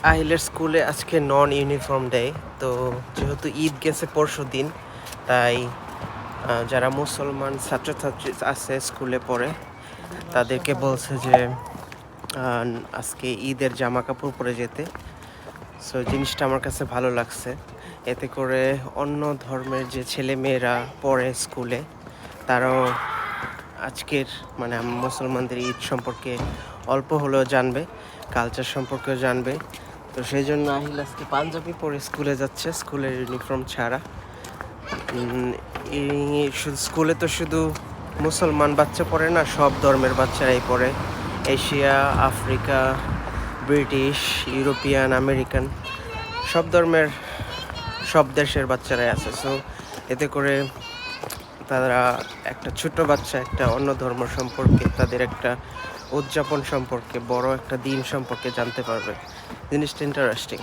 আহিলের স্কুলে আজকে নন uniform day. তো যেহেতু ঈদ গেছে পরশুদিন, তাই যারা মুসলমান ছাত্রছাত্রী আছে স্কুলে পড়ে তাদেরকে বলছে যে আজকে ঈদের জামা কাপড় পরে যেতে। সো জিনিসটা আমার কাছে ভালো লাগছে। এতে করে অন্য ধর্মের যে ছেলেমেয়েরা পড়ে স্কুলে তারাও আজকের মানে মুসলমানদের ঈদ সম্পর্কে অল্প হলেও জানবে, কালচার সম্পর্কেও জানবে। তো সেই জন্য আহিল আজকে পাঞ্জাবি পরে স্কুলে যাচ্ছে, স্কুলের ইউনিফর্ম ছাড়া। শুধু স্কুলে তো শুধু মুসলমান বাচ্চা পড়ে না, সব ধর্মের বাচ্চারাই পড়ে। Asia, Africa, British, European, American, সব ধর্মের সব দেশের বাচ্চারাই আছে। সো এতে করে তারা একটা ছোট বাচ্চা একটা অন্য ধর্ম সম্পর্কে, তাদের একটা উদযাপন সম্পর্কে, বড় একটা দিন সম্পর্কে জানতে পারবে। জিনিসটা ইন্টারেস্টিং।